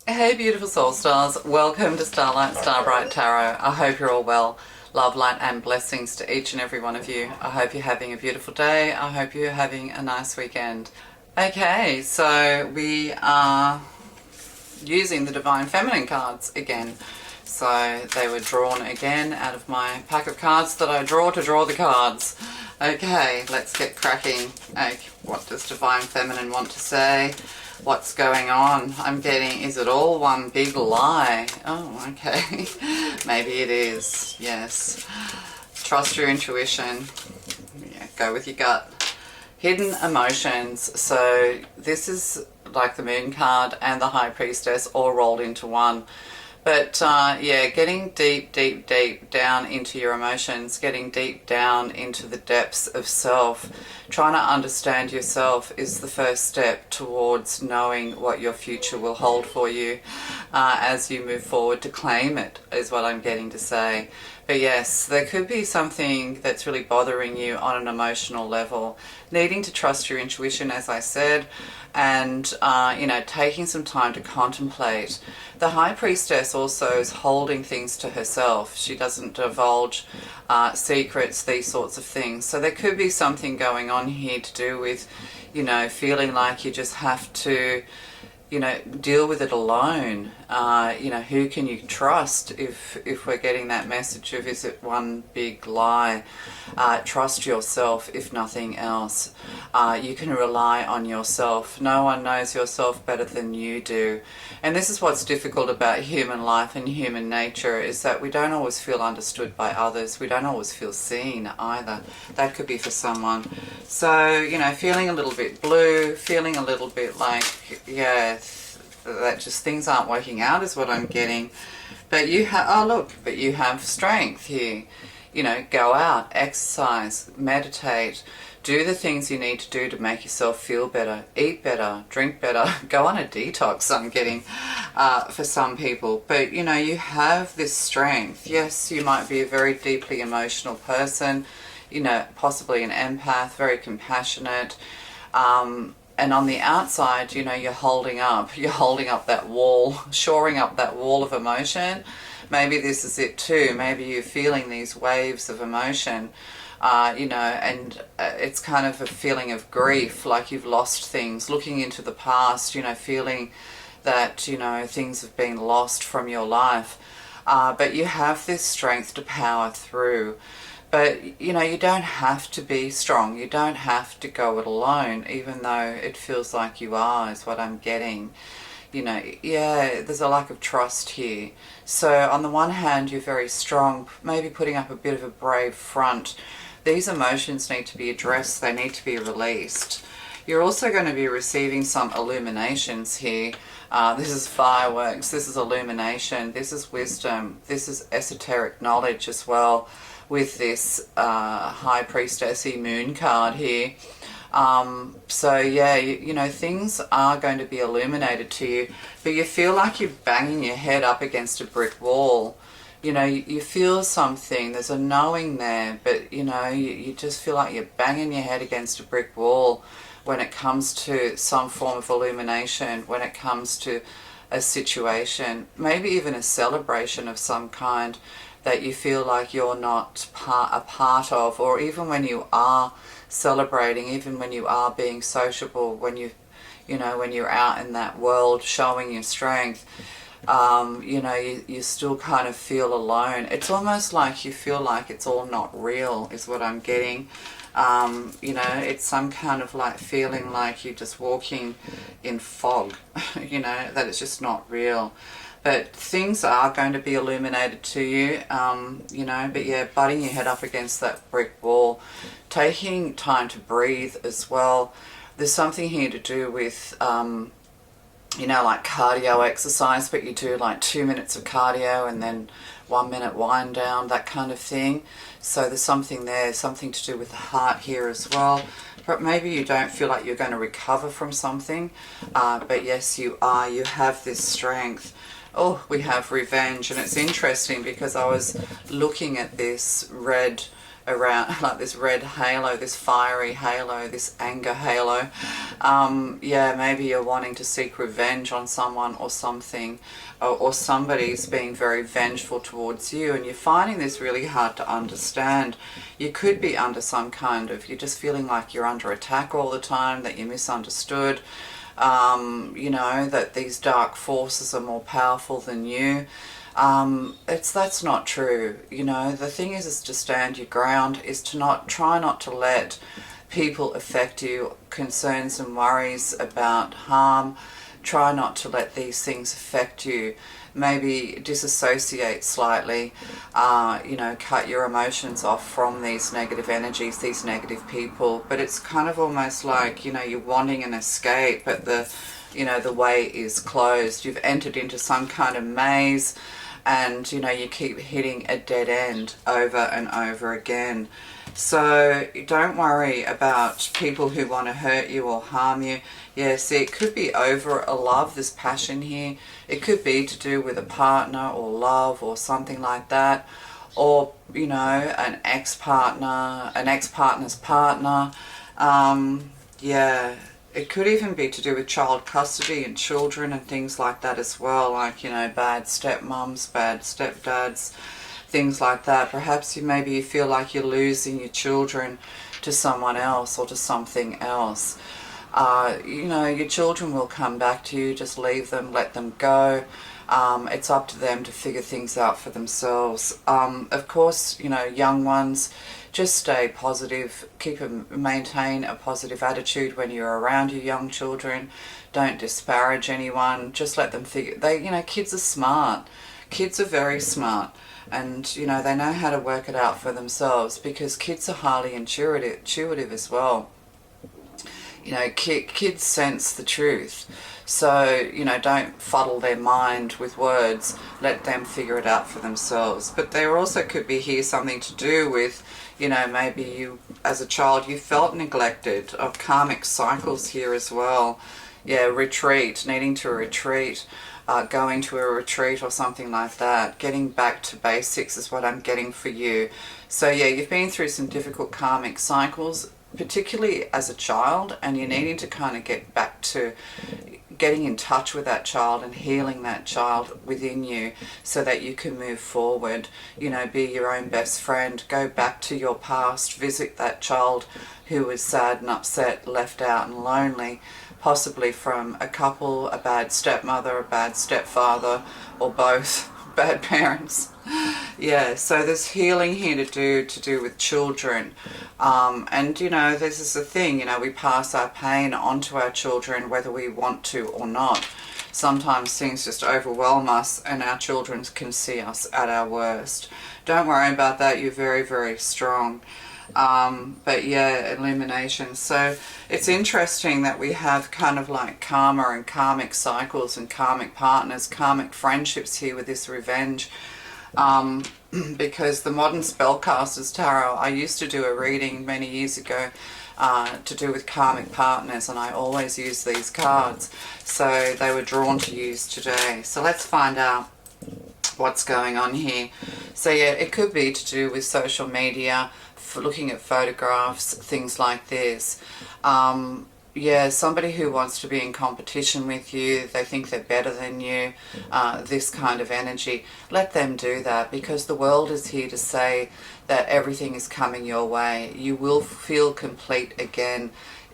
Hey beautiful soul stars, welcome to Starlight Starbright Tarot. I hope you're all well. Love, light and blessings to each and every one of you. I hope you're having a beautiful day. I hope you're having a nice weekend. Okay, so we are using the Divine Feminine cards again. So they were drawn again out of my pack of cards that I draw to draw the cards. Okay, let's get cracking. Okay, what does Divine Feminine want to say? What's going on? I'm getting, is it all one big lie? Oh, okay. Maybe it is, yes. Trust your intuition. Yeah, go with your gut. Hidden emotions. So this is like the Moon card and the High Priestess all rolled into one. But yeah, getting deep, deep, deep down into your emotions, getting deep down into the depths of self, trying to understand yourself is the first step towards knowing what your future will hold for you as you move forward to claim it, is what I'm getting to say. But yes, there could be something that's really bothering you on an emotional level, needing to trust your intuition, as I said, and you know, taking some time to contemplate. The High Priestess also is holding things to herself. She doesn't divulge secrets, these sorts of things. So there could be something going on here to do with, you know, feeling like you just have to, you know, deal with it alone. You know, who can you trust if we're getting that message of, is it one big lie? Trust yourself, if nothing else. You can rely on yourself. No one knows yourself better than you do. And this is what's difficult about human life and human nature, is that we don't always feel understood by others. We don't always feel seen either. That could be for someone. So, you know, feeling a little bit blue, feeling a little bit like, yeah, that just things aren't working out is what I'm getting. But you have, oh look, but you have strength here. You know, go out, exercise, meditate, do the things you need to do to make yourself feel better, eat better, drink better, go on a detox, I'm getting, for some people. But, you know, you have this strength. Yes, you might be a very deeply emotional person, you know, possibly an empath, very compassionate, and on the outside, you know, you're holding up that wall, shoring up that wall of emotion. Maybe this is it too. Maybe you're feeling these waves of emotion, you know, and it's kind of a feeling of grief, like you've lost things, looking into the past, you know, feeling that, you know, things have been lost from your life. But you have this strength to power through. But, you know, you don't have to be strong. You don't have to go it alone, even though it feels like you are, is what I'm getting. You know, yeah, there's a lack of trust here. So on the one hand, you're very strong, maybe putting up a bit of a brave front. These emotions need to be addressed. They need to be released. You're also going to be receiving some illuminations here. This is fireworks. This is illumination. This is wisdom. This is esoteric knowledge as well, with this High Priestessy Moon card here. So yeah, you know, things are going to be illuminated to you, but you feel like you're banging your head up against a brick wall. You know, you feel something, there's a knowing there, but you know, you just feel like you're banging your head against a brick wall when it comes to some form of illumination, when it comes to a situation, maybe even a celebration of some kind that you feel like you're not a part of, or even when you are celebrating, even when you are being sociable, when you know, when you're out in that world showing your strength, you know, you still kind of feel alone. It's almost like you feel like it's all not real, is what I'm getting. You know, it's some kind of like feeling like you're just walking in fog, you know, that it's just not real. But things are going to be illuminated to you, you know, but yeah, butting your head up against that brick wall, taking time to breathe as well. There's something here to do with, you know, like cardio exercise, but you do like 2 minutes of cardio and then 1 minute wind down, that kind of thing. So there's something there, something to do with the heart here as well. But maybe you don't feel like you're going to recover from something, but yes, you are. You have this strength. Oh, we have revenge, and it's interesting because I was looking at this red around, like this red halo, this fiery halo, this anger halo. Yeah, maybe you're wanting to seek revenge on someone or something, or somebody's being very vengeful towards you, and you're finding this really hard to understand. You could be under some kind of, you're just feeling like you're under attack all the time, that you're misunderstood, you know, that these dark forces are more powerful than you. That's not true. You know, the thing is to stand your ground, is to try not to let people affect you, concerns and worries about harm. Try not to let these things affect you. Maybe disassociate slightly, you know, cut your emotions off from these negative energies, these negative people. But it's kind of almost like, you know, you're wanting an escape, but you know, the way is closed. You've entered into some kind of maze, and, you know, you keep hitting a dead end over and over again. So don't worry about people who want to hurt you or harm you. Yeah, see, it could be over a love, this passion here. It could be to do with a partner or love or something like that. Or, you know, an ex-partner, an ex-partner's partner. Yeah, it could even be to do with child custody and children and things like that as well. Like, you know, bad stepmoms, bad stepdads, things like that. Perhaps maybe you feel like you're losing your children to someone else or to something else. You know, your children will come back to you. Just leave them, let them go. It's up to them to figure things out for themselves. Of course, you know, young ones, just stay positive. Maintain a positive attitude when you're around your young children. Don't disparage anyone. Just let them figure. You know, kids are smart. Kids are very smart. And, you know, they know how to work it out for themselves, because kids are highly intuitive as well. You know, kids sense the truth. So, you know, don't fuddle their mind with words. Let them figure it out for themselves. But there also could be here something to do with, you know, maybe you, as a child, you felt neglected, of karmic cycles here as well. Yeah, retreat, needing to retreat. Going to a retreat or something like that. Getting back to basics is what I'm getting for you. So yeah, you've been through some difficult karmic cycles, particularly as a child, and you're needing to kind of get back to getting in touch with that child and healing that child within you so that you can move forward. You know, be your own best friend. Go back to your past. Visit that child who was sad and upset, left out and lonely, possibly from a couple, a bad stepmother, a bad stepfather, or both bad parents. Yeah, so there's healing here to do with children. And, you know, this is the thing, you know, we pass our pain onto our children whether we want to or not. Sometimes things just overwhelm us and our children can see us at our worst. Don't worry about that. You're very, very strong. But yeah, illumination. So it's interesting that we have kind of like karma and karmic cycles and karmic partners, karmic friendships here with this revenge. Because the modern spellcasters tarot, I used to do a reading many years ago to do with karmic partners, and I always use these cards. So they were drawn to use today. So let's find out what's going on here. So yeah, it could be to do with social media, for looking at photographs, things like this. Yeah, somebody who wants to be in competition with you, they think they're better than you, this kind of energy. Let them do that, because the world is here to say that everything is coming your way. You will feel complete again.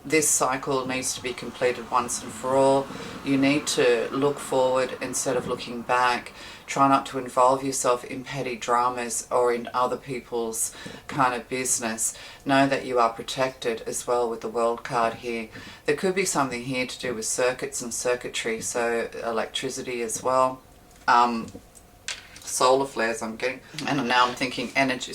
This cycle needs to be completed once and for all. You need to look forward instead of looking back. Try not to involve yourself in petty dramas or in other people's kind of business. Know that you are protected as well with the World card here. There could be something here to do with circuits and circuitry, so electricity as well. Solar flares I'm getting. And now I'm thinking energy,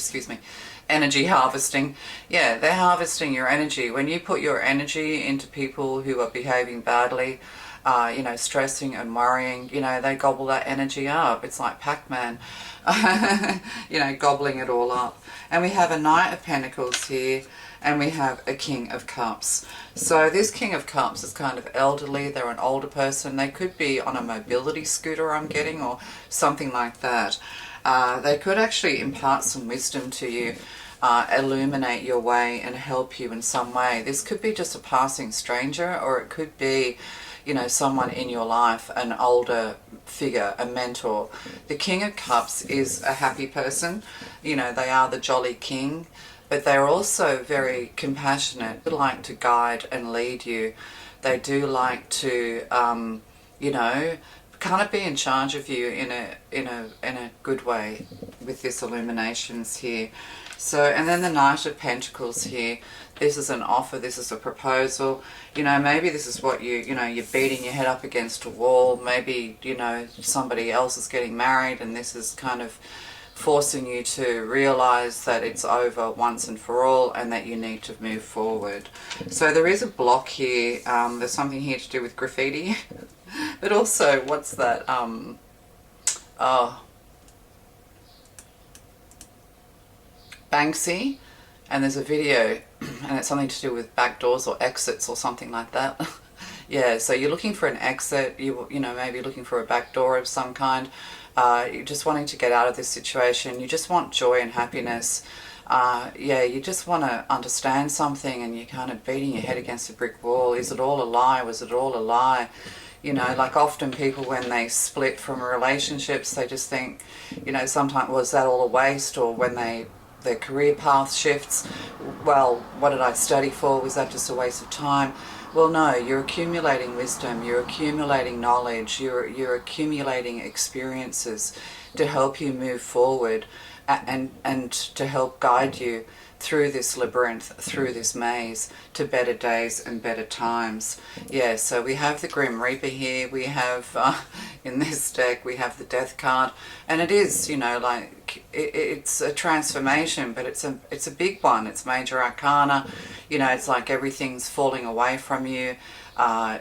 energy harvesting. Yeah, they're harvesting your energy. When you put your energy into people who are behaving badly, you know, stressing and worrying, you know, they gobble that energy up. It's like Pac-Man, you know, gobbling it all up. And we have a Knight of Pentacles here, and we have a King of Cups. So this King of Cups is kind of elderly. They're an older person. They could be on a mobility scooter, I'm getting, or something like that. They could actually impart some wisdom to you. illuminate your way and help you in some way. This could be just a passing stranger, or it could be, you know, someone in your life, an older figure, a mentor. The King of Cups is a happy person. You know, they are the jolly king, but they're also very compassionate. They like to guide and lead you. They do like to, you know, kind of be in charge of you in a good way with this illuminations here. So, and then the Knight of Pentacles here. This is an offer, this is a proposal. You know, maybe this is what you know, you're beating your head up against a wall. Maybe, you know, somebody else is getting married and this is kind of forcing you to realize that it's over once and for all and that you need to move forward. So there is a block here. There's something here to do with graffiti. But also, what's that? Banksy. And there's a video, and it's something to do with back doors or exits or something like that. Yeah, so you're looking for an exit. You know, maybe looking for a back door of some kind. You're just wanting to get out of this situation. You just want joy and happiness. Yeah, you just want to understand something, and you're kind of beating your head against a brick wall. Is it all a lie? Was it all a lie? You know, like often people when they split from relationships, they just think, you know, sometimes was that all a waste? Or when their career path shifts, well, what did I study for? Was that just a waste of time? Well, no, you're accumulating wisdom, you're accumulating knowledge, you're accumulating experiences to help you move forward and to help guide you through this labyrinth, through this maze, to better days and better times. Yeah, so we have the Grim Reaper here. We have, in this deck, we have the Death card. And it is, you know, like, it's a transformation, but it's a big one. It's major arcana. You know, it's like everything's falling away from you.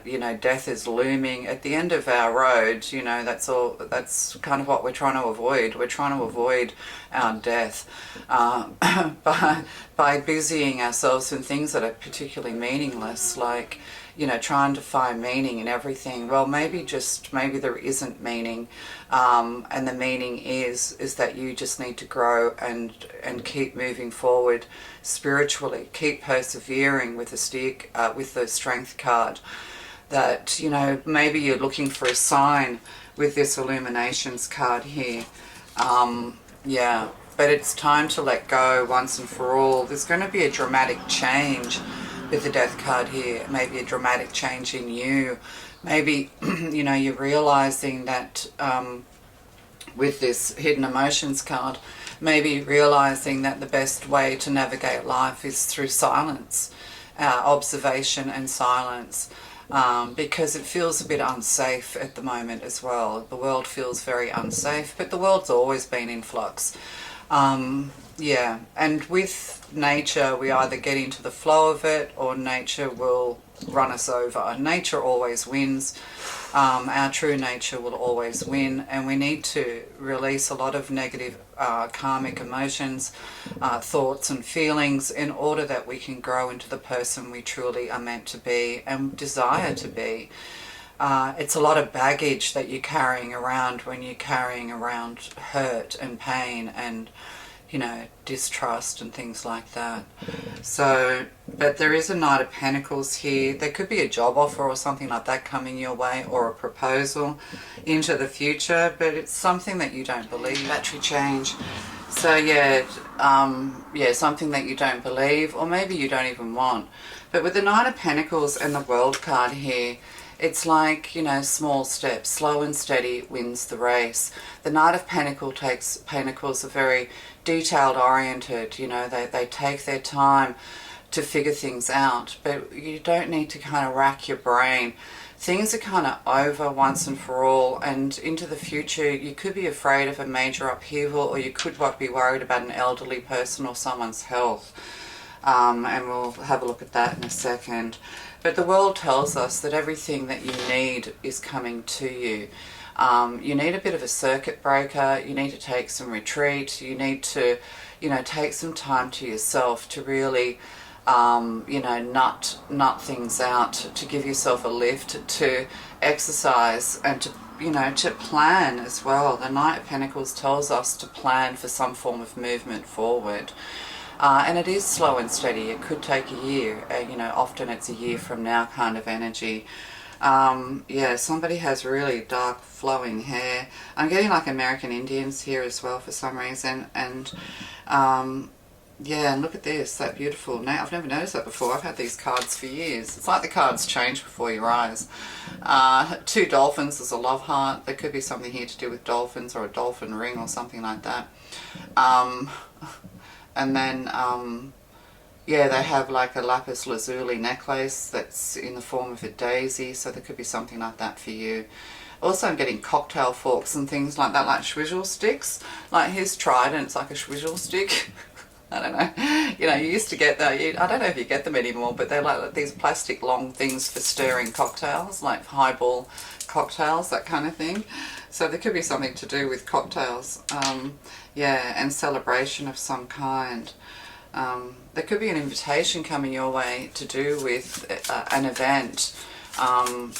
You know, death is looming at the end of our road. You know, that's kind of what we're trying to avoid. We're trying to avoid our death by busying ourselves in things that are particularly meaningless, like, you know, trying to find meaning in everything. Well, maybe there isn't meaning, and the meaning is that you just need to grow and keep moving forward spiritually. Keep persevering with the Strength card. That, you know, maybe you're looking for a sign with this Illuminations card here. Yeah, but it's time to let go once and for all. There's going to be a dramatic change with the Death card here. Maybe a dramatic change in you. Maybe, you know, you're realizing that with this Hidden Emotions card, maybe realizing that the best way to navigate life is through silence, observation and silence, because it feels a bit unsafe at the moment as well. The world feels very unsafe, but the world's always been in flux. Yeah, and with nature, we either get into the flow of it or nature will run us over. Nature always wins. Our true nature will always win, and we need to release a lot of negative karmic emotions, thoughts and feelings in order that we can grow into the person we truly are meant to be and desire to be. It's a lot of baggage that you're carrying around when you're carrying around hurt and pain and, you know, distrust and things like that. So, but there is a Knight of Pentacles here. There could be a job offer or something like that coming your way, or a proposal into the future, but it's something that you don't believe. Battery change. So yeah, yeah, something that you don't believe, or maybe you don't even want. But with the Knight of Pentacles and the World card here, it's like, you know, small steps, slow and steady wins the race. The Knight of Pentacles are very detailed oriented, you know, they take their time to figure things out, but you don't need to kind of rack your brain. Things are kind of over once and for all, and into the future you could be afraid of a major upheaval, or you could be worried about an elderly person or someone's health. And we'll have a look at that in a second. But the world tells us that everything that you need is coming to you. You need a bit of a circuit breaker. You need to take some retreat. You need to, you know, take some time to yourself to really, you know, nut things out, to give yourself a lift, to exercise, and to, you know, to plan as well. The Knight of Pentacles tells us to plan for some form of movement forward. And it is slow and steady. It could take a year. You know, often it's a year from now kind of energy. Yeah, somebody has really dark flowing hair. I'm getting like American Indians here as well for some reason. And yeah, and look at this, that beautiful. Now, I've never noticed that before. I've had these cards for years. It's like the cards change before your eyes. 2 dolphins is a love heart. There could be something here to do with dolphins or a dolphin ring or something like that. And then, yeah, they have like a lapis lazuli necklace that's in the form of a daisy, so there could be something like that for you. Also, I'm getting cocktail forks and things like that, like swizzle sticks. Like his trident's like a swizzle stick. I don't know. You know, you used to get that. I don't know if you get them anymore, but they're like these plastic long things for stirring cocktails, like highball cocktails, that kind of thing. So there could be something to do with cocktails. Yeah, and celebration of some kind. There could be an invitation coming your way to do with an event.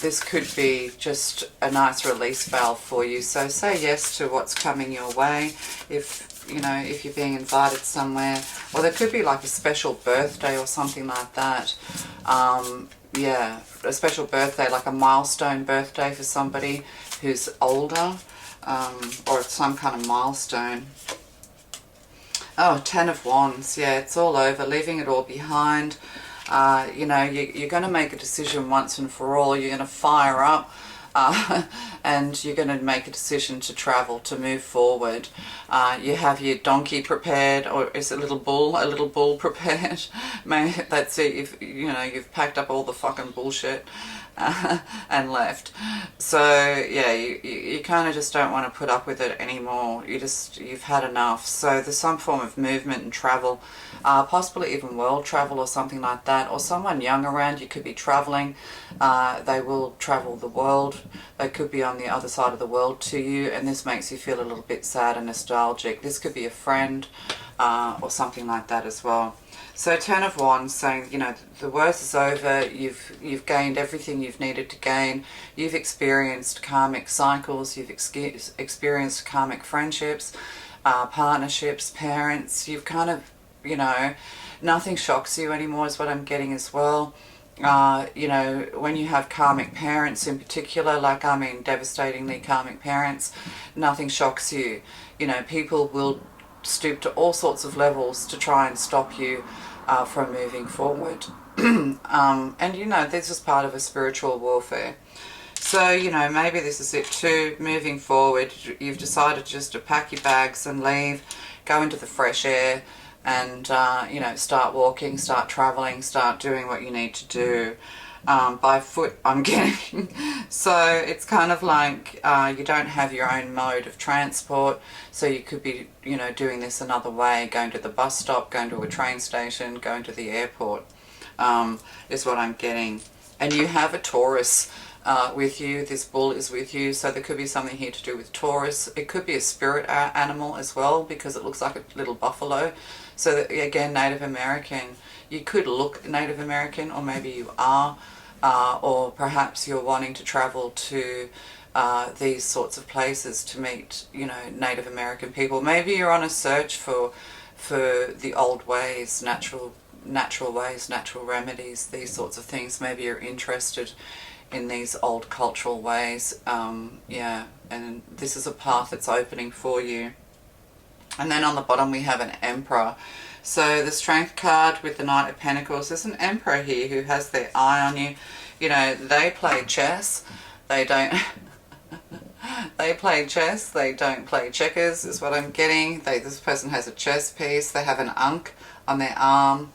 This could be just a nice release valve for you. So say yes to what's coming your way. If you know, if you're being invited somewhere, or there could be like a special birthday or something like that. Yeah, a special birthday, like a milestone birthday for somebody who's older, or some kind of milestone. Oh, 10 of Wands. Yeah, it's all over, leaving it all behind. You know, you're going to make a decision once and for all. You're going to fire up. And you're going to make a decision to travel, to move forward. You have your donkey prepared, or is it a little bull prepared? That's it. You know, you've packed up all the fucking bullshit and left. So yeah, you kind of just don't want to put up with it anymore. You've had enough. So there's some form of movement and travel, possibly even world travel or something like that, or someone young around you could be traveling. They will travel the world. They could be on the other side of the world to you, and this makes you feel a little bit sad and nostalgic. This could be a friend or something like that as well. So 10 of Wands saying, you know, the worst is over. You've gained everything you've needed to gain. You've experienced karmic cycles. You've experienced karmic friendships, partnerships, parents. You've kind of, you know, nothing shocks you anymore is what I'm getting as well. You know, when you have karmic parents in particular, like I mean devastatingly karmic parents, nothing shocks you. You know, people will stoop to all sorts of levels to try and stop you from moving forward. And you know, this is part of a spiritual warfare. So, you know, maybe this is it too, moving forward. You've decided just to pack your bags and leave, go into the fresh air, and you know, start walking, start traveling, start doing what you need to do. By foot, I'm getting. So it's kind of like you don't have your own mode of transport, so you could be, you know, doing this another way, going to the bus stop, going to a train station, going to the airport, is what I'm getting. And you have a Taurus with you. This bull is with you, so there could be something here to do with Taurus. It could be a spirit animal as well, because it looks like a little buffalo. So that, again, Native American. You could look Native American, or maybe you are, or perhaps you're wanting to travel to these sorts of places to meet, you know, Native American people. Maybe you're on a search for the old ways, natural ways, natural remedies, these sorts of things. Maybe you're interested in these old cultural ways. Yeah, and this is a path that's opening for you. And then on the bottom we have an Emperor. So the Strength card with the Knight of Pentacles, there's an Emperor here who has their eye on you. You know, they play chess. They don't... they play chess. They don't play checkers, is what I'm getting. This person has a chess piece. They have an Ankh on their arm.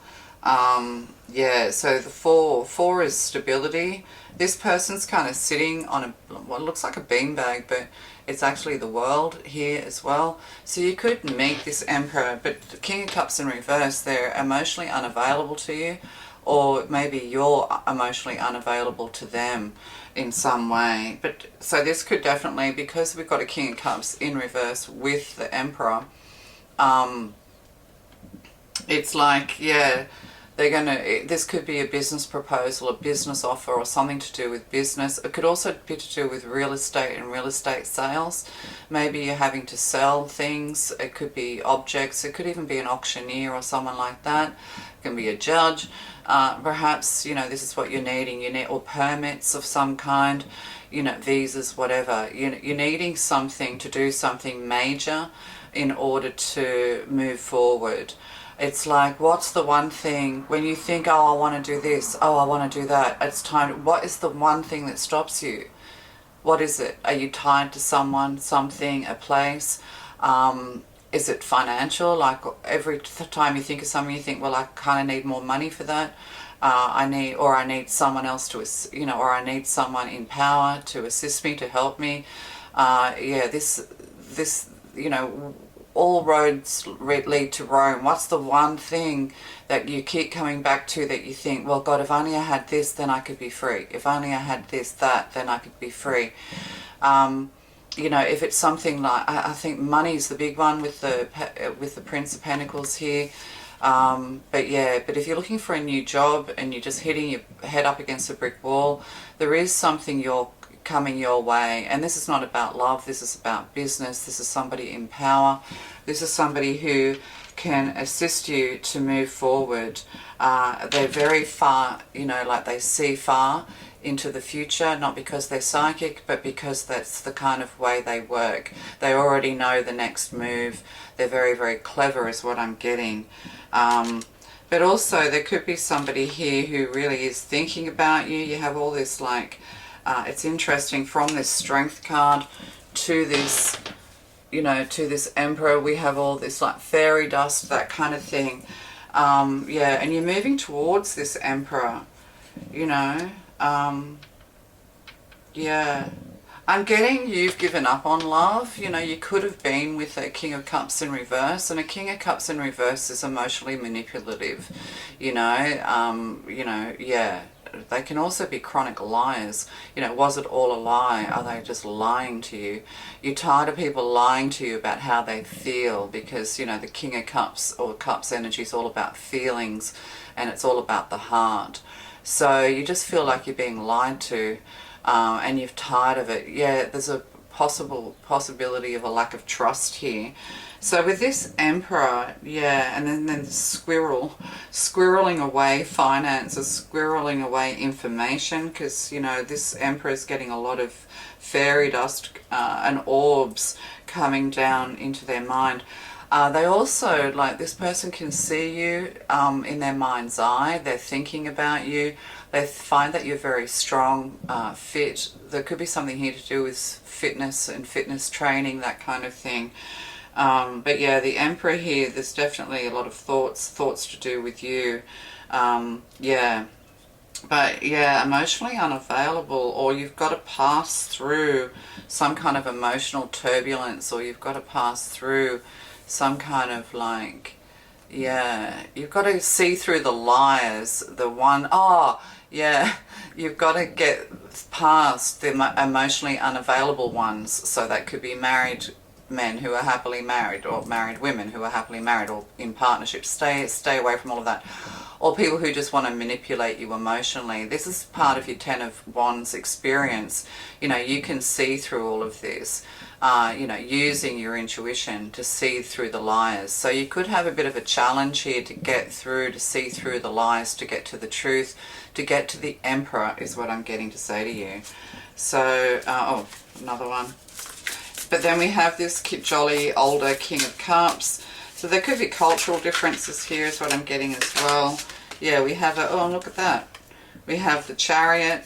Yeah, so the four is stability. This person's kind of sitting on what looks like a beanbag, but it's actually the world here as well. So you could meet this Emperor, but the King of Cups in reverse, they're emotionally unavailable to you, or maybe you're emotionally unavailable to them in some way. But so this could definitely, because we've got a King of Cups in reverse with the Emperor, it's like, yeah, They're going to, this could be a business proposal, a business offer, or something to do with business. It could also be to do with real estate and real estate sales. Maybe you're having to sell things. It could be objects. It could even be an auctioneer or someone like that. It can be a judge. Perhaps, you know, this is what you're needing. You need, or permits of some kind, you know, visas, whatever. You're needing something to do something major in order to move forward. It's like, what's the one thing when you think, oh, I want to do this, oh, I want to do that, it's time. What is the one thing that stops you? What is it? Are you tied to someone, something, a place? Is it financial? Like every time you think of something, you think, well, I kind of need more money for that. I need someone else to, you know, or I need someone in power to assist me, to help me. Yeah, this, you know, all roads lead to Rome. What's the one thing that you keep coming back to that you think, well, God, if only I had this, then I could be free. If only I had this, that, then I could be free. You know, if it's something like, I think money's the big one with the Prince of Pentacles here. But yeah, but if you're looking for a new job and you're just hitting your head up against a brick wall, there is something coming your way. And this is not about love, this is about business. This is somebody in power. This is somebody who can assist you to move forward. They're very far, you know, like they see far into the future, not because they're psychic, but because that's the kind of way they work. They already know the next move. They're very, very clever is what I'm getting. But also there could be somebody here who really is thinking about you. You have all this like, it's interesting, from this Strength card to this, you know, to this Emperor, we have all this like fairy dust, that kind of thing. Yeah, and you're moving towards this Emperor, you know. Yeah, I'm getting you've given up on love. You know, you could have been with a King of Cups in reverse, and a King of Cups in reverse is emotionally manipulative, you know. Yeah, they can also be chronic liars. You know, was it all a lie? Are they just lying to you? You're tired of people lying to you about how they feel, because, you know, the King of Cups or Cups energy is all about feelings, and it's all about the heart. So you just feel like you're being lied to, and you're tired of it. Yeah, there's a possibility of a lack of trust here. So with this Emperor, yeah, and then the squirreling away finances, squirreling away information, because, you know, this Emperor is getting a lot of fairy dust and orbs coming down into their mind. They also, like, this person can see you in their mind's eye. They're thinking about you. They find that you're very strong, fit. There could be something here to do with fitness and fitness training, that kind of thing. But yeah, the Emperor here, there's definitely a lot of thoughts to do with you. Yeah. But yeah, emotionally unavailable, or you've got to pass through some kind of emotional turbulence, or you've got to pass through some kind of like, yeah, you've got to see through the liars, you've got to get past the emotionally unavailable ones. So that could be married men who are happily married, or married women who are happily married, or in partnerships. Stay away from all of that. Or people who just want to manipulate you emotionally. This is part of your Ten of Wands experience. You know, you can see through all of this, you know, using your intuition to see through the lies. So you could have a bit of a challenge here to get through, to see through the lies, to get to the truth, to get to the Emperor is what I'm getting to say to you. So, oh, another one. But then we have this jolly older King of Cups. So there could be cultural differences here is what I'm getting as well. Yeah, we have oh, look at that. We have the Chariot,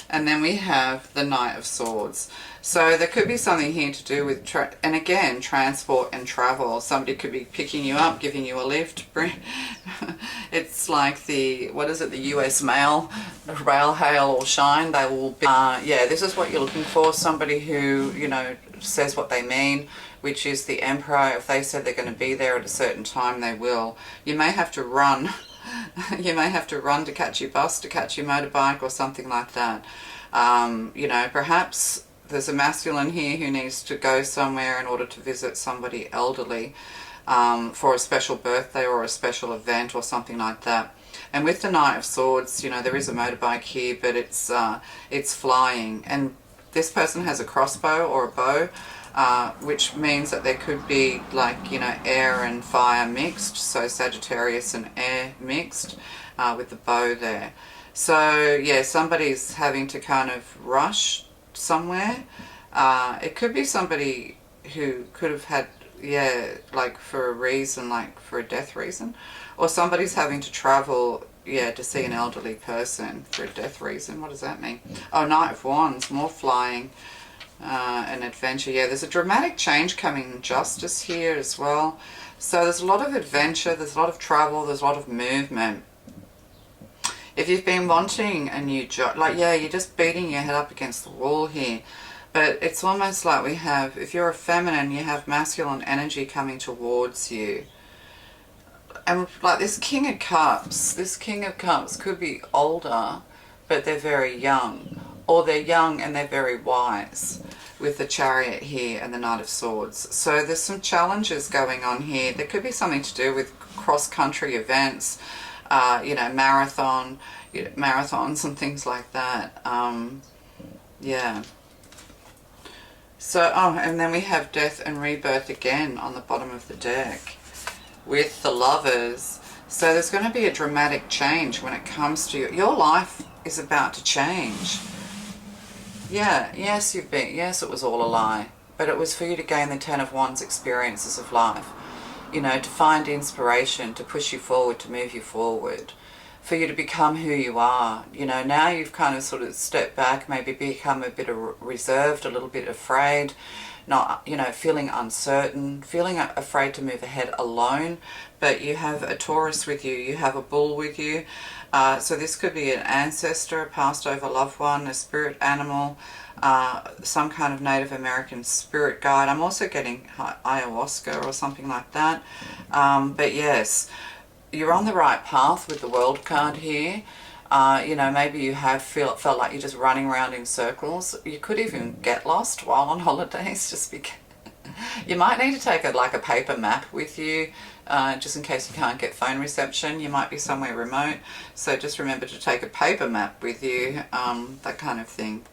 and then we have the Knight of Swords. So there could be something here to do with, and again, transport and travel. Somebody could be picking you up, giving you a lift. It's like the, what is it, the US mail, rail, hail or shine. They will be, yeah, this is what you're looking for. Somebody who, you know, says what they mean, which is the Emperor. If they said they're going to be there at a certain time, they will. You may have to run. You may have to run to catch your bus, to catch your motorbike or something like that. You know, perhaps there's a masculine here who needs to go somewhere in order to visit somebody elderly for a special birthday or a special event or something like that. And with the Knight of Swords, you know, there is a motorbike here, but it's flying. And this person has a crossbow or a bow, which means that there could be, like, you know, air and fire mixed, so Sagittarius and air mixed, with the bow there. So yeah, somebody's having to kind of rush somewhere. It could be somebody who could have had, yeah, like for a reason, like for a death reason, or somebody's having to travel, yeah, to see an elderly person for a death reason. What does that mean? Oh, Knight of Wands, more flying, and adventure. Yeah, there's a dramatic change coming in justice here as well. So there's a lot of adventure, there's a lot of travel, there's a lot of movement. If you've been wanting a new job, like, yeah, you're just beating your head up against the wall here. But it's almost like we have, if you're a feminine, you have masculine energy coming towards you. And like this King of Cups could be older, but they're very young. Or they're young and they're very wise, with the Chariot here and the Knight of Swords. So there's some challenges going on here. There could be something to do with cross-country events, you know, marathons and things like that. Yeah. So, oh, and then we have Death and Rebirth again on the bottom of the deck with the Lovers. So there's going to be a dramatic change when it comes to your life is about to change. Yeah, yes, yes, it was all a lie, but it was for you to gain the Ten of Wands experiences of life. You know, to find inspiration, to push you forward, to move you forward, for you to become who you are. You know, now you've kind of sort of stepped back, maybe become a bit reserved, a little bit afraid, not, you know, feeling uncertain, feeling afraid to move ahead alone. But you have a Taurus with you, you have a Bull with you. So this could be an ancestor, a passed over loved one, a spirit animal, some kind of Native American spirit guide. I'm also getting ayahuasca or something like that. But yes, you're on the right path with the World card here. You know, maybe you have felt like you're just running around in circles. You could even get lost while on holidays. Just because you might need to take a paper map with you, just in case you can't get phone reception. You might be somewhere remote, so just remember to take a paper map with you, that kind of thing.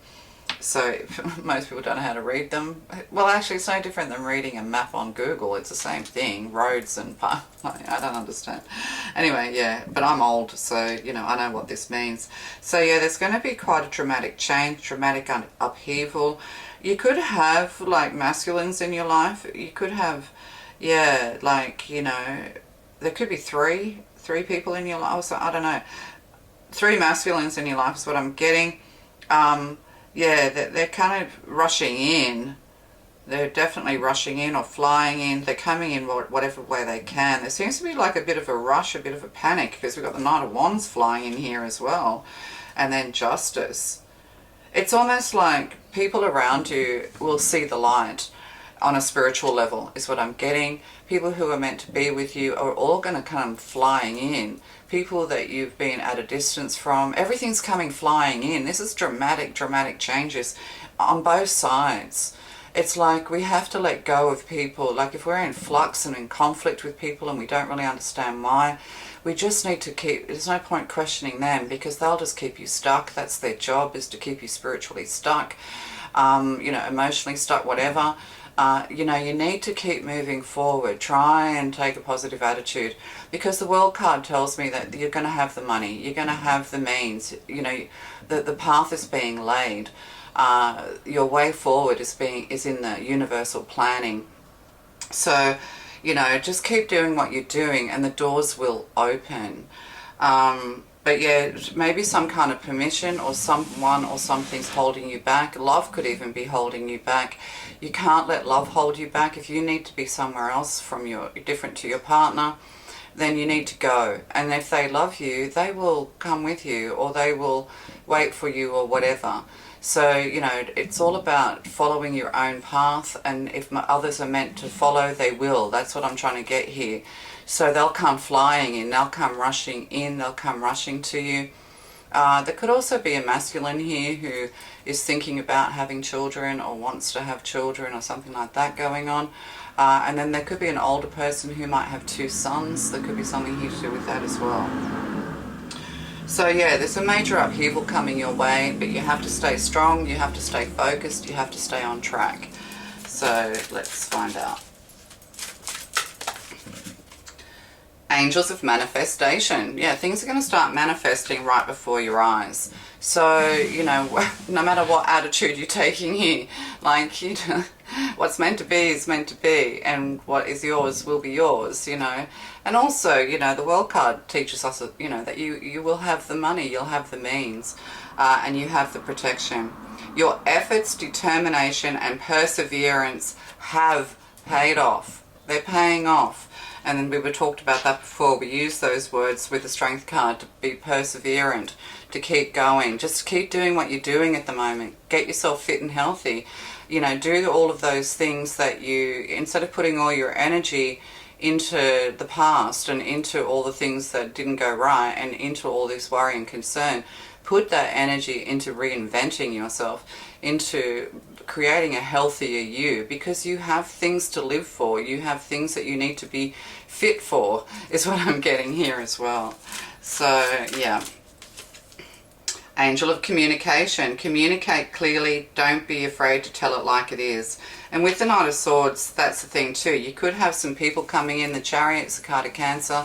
So most people don't know how to read them. Well, actually, it's no different than reading a map on Google. It's the same thing, roads and I don't understand. Anyway, yeah, but I'm old, so, you know, I know what this means. So yeah, there's going to be quite a dramatic change, dramatic upheaval. You could have, like, masculines in your life. You could have, yeah, like, you know, there could be three people in your life. So I don't know. 3 masculines in your life is what I'm getting. Yeah, they're kind of rushing in. They're definitely rushing in or flying in. They're coming in whatever way they can. There seems to be like a bit of a rush, a bit of a panic, because we've got the Knight of Wands flying in here as well. And then Justice. It's almost like people around you will see the light on a spiritual level, is what I'm getting. People who are meant to be with you are all going to come flying in. People that you've been at a distance from, everything's coming flying in. This is dramatic changes on both sides. It's like we have to let go of people. Like if we're in flux and in conflict with people and we don't really understand why, we just need to there's no point questioning them, because they'll just keep you stuck. That's their job, is to keep you spiritually stuck, you know, emotionally stuck, whatever. You know, you need to keep moving forward. Try and take a positive attitude, because the World card tells me that you're going to have the money, you're going to have the means, you know, the path is being laid. Your way forward is in the universal planning. So, you know, just keep doing what you're doing and the doors will open. But yeah, maybe some kind of permission, or someone or something's holding you back. Love could even be holding you back. You can't let love hold you back. If you need to be somewhere else different to your partner, then you need to go. And if they love you, they will come with you, or they will wait for you, or whatever. So, you know, it's all about following your own path, and if others are meant to follow, they will. That's what I'm trying to get here. So they'll come flying in, they'll come rushing in, they'll come rushing to you. There could also be a masculine here who is thinking about having children, or wants to have children, or something like that going on. And then there could be an older person who might have 2 sons. There could be something here to do with that as well. So yeah, there's a major upheaval coming your way, but you have to stay strong, you have to stay focused, you have to stay on track. So let's find out. Angels of manifestation. Yeah, things are going to start manifesting right before your eyes. So, you know, no matter what attitude you're taking here, like, you know, what's meant to be is meant to be, and what is yours will be yours, you know. And also, you know, the World card teaches us, you know, that you will have the money, you'll have the means, and you have the protection. Your efforts, determination, and perseverance have paid off. They're paying off. And then we talked about that before. We use those words with the Strength card to be perseverant, to keep going. Just keep doing what you're doing at the moment. Get yourself fit and healthy. You know, do all of those things that you, instead of putting all your energy into the past and into all the things that didn't go right and into all this worry and concern, put that energy into reinventing yourself, into creating a healthier you, because you have things to live for. You have things that you need to be fit for, is what I'm getting here as well. So yeah. Angel of communication. Communicate clearly. Don't be afraid to tell it like it is. And with the Knight of Swords, that's the thing too. You could have some people coming in. The Chariot's a card of Cancer.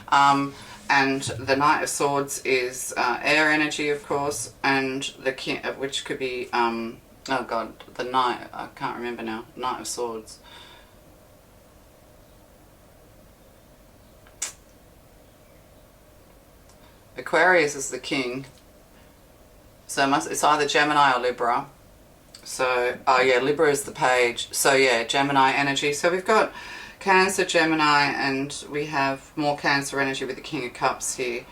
And the Knight of Swords is air energy, of course. And the King, which could be, oh God, the Knight. I can't remember now. Knight of Swords. Aquarius is the King. So it's either Gemini or Libra. So, oh yeah, Libra is the Page. So yeah, Gemini energy. So we've got Cancer, Gemini, and we have more Cancer energy with the King of Cups here.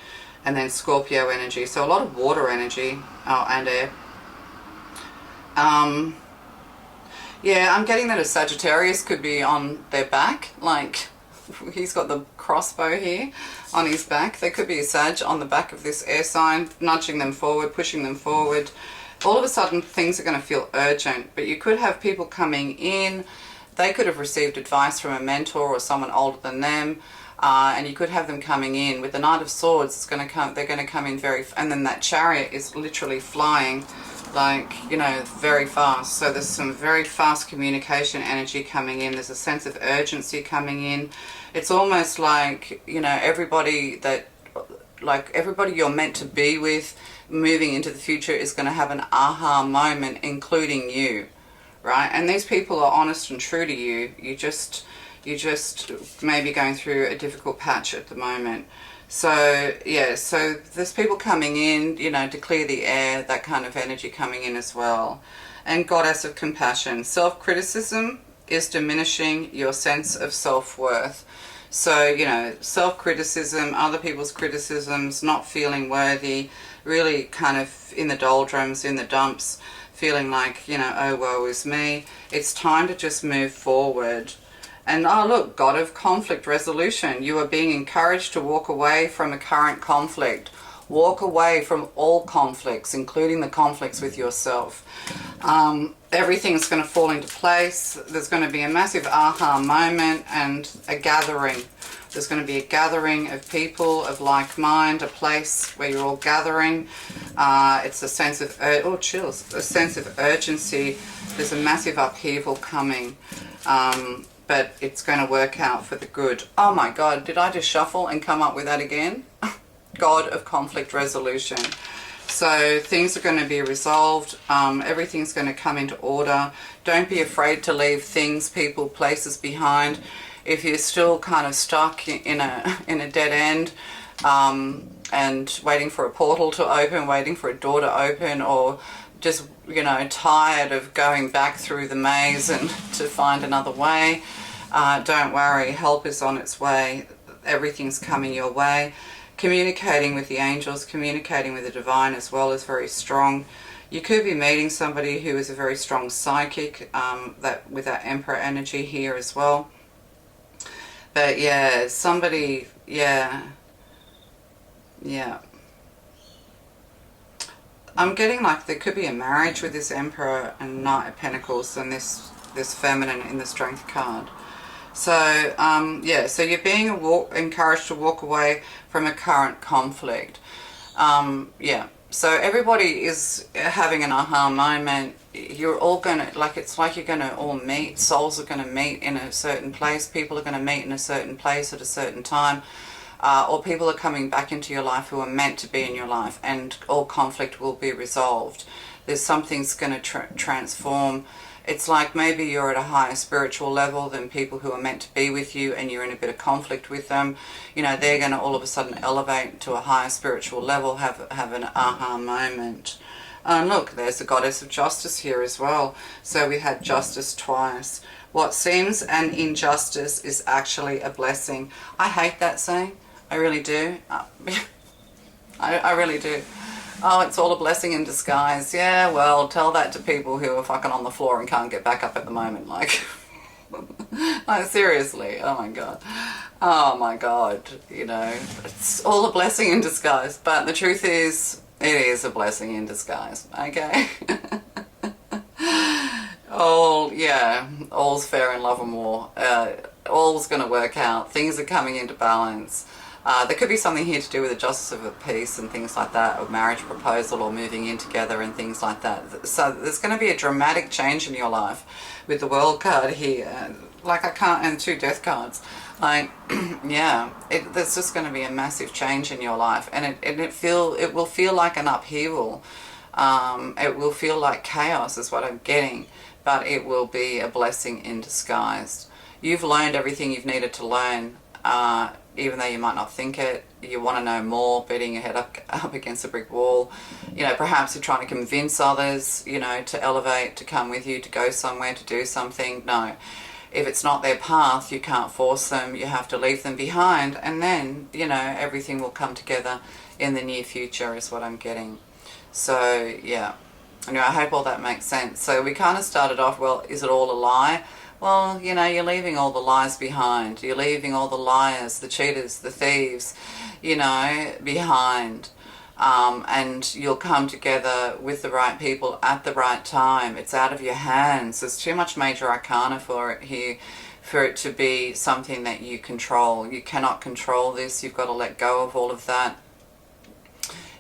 And then Scorpio energy. So a lot of water energy. Oh, and air. Yeah, I'm getting that a Sagittarius could be on their back. Like, he's got the crossbow here on his back. There could be a Sag on the back of this air sign, nudging them forward, pushing them forward. All of a sudden, things are going to feel urgent. But you could have people coming in. They could have received advice from a mentor or someone older than them. And you could have them coming in. With the Knight of Swords, it's going to come. They're going to come in very... And then that Chariot is literally flying, like, you know, very fast. So there's some very fast communication energy coming in. There's a sense of urgency coming in. It's almost like, you know, everybody you're meant to be with moving into the future is going to have an aha moment, including you, right? And these people are honest and true to you. You just may be going through a difficult patch at the moment. So yeah, so there's people coming in, you know, to clear the air, that kind of energy coming in as well. And Goddess of Compassion. Self-criticism is diminishing your sense of self-worth. So, you know, self-criticism, other people's criticisms, not feeling worthy, really kind of in the doldrums, in the dumps, feeling like, you know, oh, woe is me. It's time to just move forward. And oh look, God of conflict resolution. You are being encouraged to walk away from a current conflict. Walk away from all conflicts, including the conflicts with yourself. Everything's going to fall into place. There's going to be a massive aha moment and a gathering. There's going to be a gathering of people of like mind, a place where you're all gathering. It's a sense of, oh chills, a sense of urgency. There's a massive upheaval coming. But it's going to work out for the good. Oh my God, did I just shuffle and come up with that again? God of conflict resolution. So things are going to be resolved. Everything's going to come into order. Don't be afraid to leave things, people, places behind. If you're still kind of stuck in a dead end and waiting for a portal to open, waiting for a door to open, or just, you know, tired of going back through the maze and to find another way, don't worry, help is on its way. Everything's coming your way. Communicating with the angels, communicating with the divine as well is very strong. You could be meeting somebody who is a very strong psychic, that with that Emperor energy here as well. But yeah, somebody, yeah. I'm getting like there could be a marriage with this Emperor and Knight of Pentacles and this feminine in the Strength card. So yeah, so you're being encouraged to walk away from a current conflict. Yeah, so everybody is having an aha moment. You're all gonna, like, it's like you're gonna all meet, souls are gonna meet in a certain place, people are gonna meet in a certain place at a certain time, or people are coming back into your life who are meant to be in your life, and all conflict will be resolved. There's something's gonna transform. It's like maybe you're at a higher spiritual level than people who are meant to be with you, and you're in a bit of conflict with them. You know, they're going to all of a sudden elevate to a higher spiritual level, have an aha moment. And look, there's the goddess of justice here as well. So we had justice twice. What seems an injustice is actually a blessing. I hate that saying. I really do. I really do. Oh, it's all a blessing in disguise. Yeah, well, tell that to people who are fucking on the floor and can't get back up at the moment. Like, like seriously. Oh my God. Oh my God. You know, it's all a blessing in disguise. But the truth is, it is a blessing in disguise. Okay? Oh, yeah. All's fair in love and war. All's going to work out. Things are coming into balance. There could be something here to do with the justice of a peace and things like that, or marriage proposal, or moving in together and things like that. So there's going to be a dramatic change in your life with the World card here. Like, I can't, and 2 death cards. Like, yeah, there's just going to be a massive change in your life, and it will feel like an upheaval. It will feel like chaos is what I'm getting, but it will be a blessing in disguise. You've learned everything you've needed to learn. Even though you might not think it, you want to know more, beating your head up against a brick wall. You know, perhaps you're trying to convince others, you know, to elevate, to come with you, to go somewhere, to do something. No, if it's not their path, you can't force them. You have to leave them behind, and then, you know, everything will come together in the near future is what I'm getting. So, yeah. Anyway, I hope all that makes sense. So we kind of started off, well, is it all a lie? Well, you know, you're leaving all the lies behind. You're leaving all the liars, the cheaters, the thieves, you know, behind. And you'll come together with the right people at the right time. It's out of your hands. There's too much major arcana for it here, for it to be something that you control. You cannot control this. You've got to let go of all of that.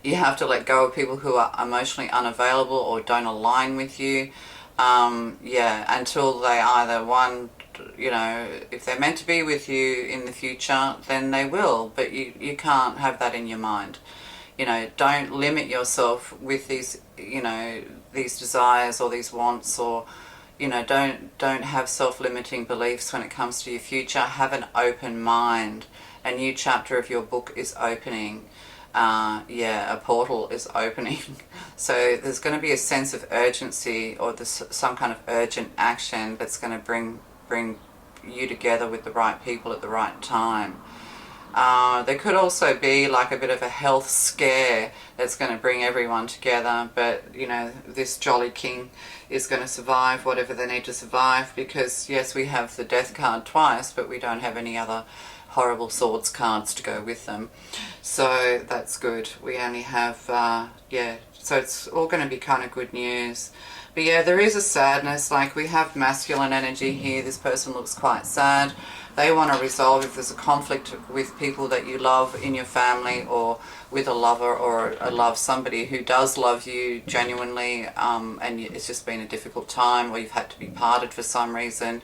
You have to let go of people who are emotionally unavailable or don't align with you. Yeah, until they either, one, you know, if they're meant to be with you in the future, then they will, but you can't have that in your mind. You know, don't limit yourself with these, you know, these desires or these wants, or, you know, don't have self-limiting beliefs when it comes to your future. Have an open mind. A new chapter of your book is opening. Yeah, a portal is opening. So there's going to be a sense of urgency, or some kind of urgent action that's going to bring you together with the right people at the right time. There could also be like a bit of a health scare that's going to bring everyone together, but you know, this Jolly King is going to survive whatever they need to survive, because yes, we have the Death card twice, but we don't have any other horrible swords cards to go with them, so that's good. We only have yeah, so it's all going to be kind of good news. But yeah, there is a sadness. Like, we have masculine energy here. This person looks quite sad. They want to resolve if there's a conflict with people that you love in your family, or with a lover, or somebody who does love you genuinely, and it's just been a difficult time, or you've had to be parted for some reason.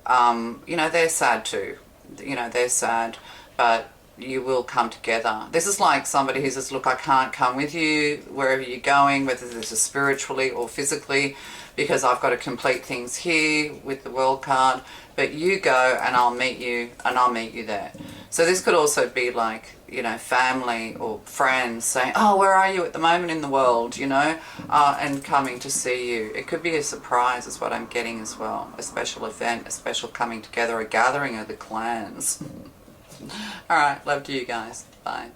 You know, they're sad too. You know, they're sad, but you will come together. This is like somebody who says, look, I can't come with you wherever you're going, whether this is spiritually or physically, because I've got to complete things here with the World card, but you go and I'll meet you, and I'll meet you there. So this could also be like, you know, family or friends saying, oh, where are you at the moment in the world, you know, and coming to see you. It could be a surprise is what I'm getting as well. A special event, a special coming together, a gathering of the clans. All right, love to you guys. Bye.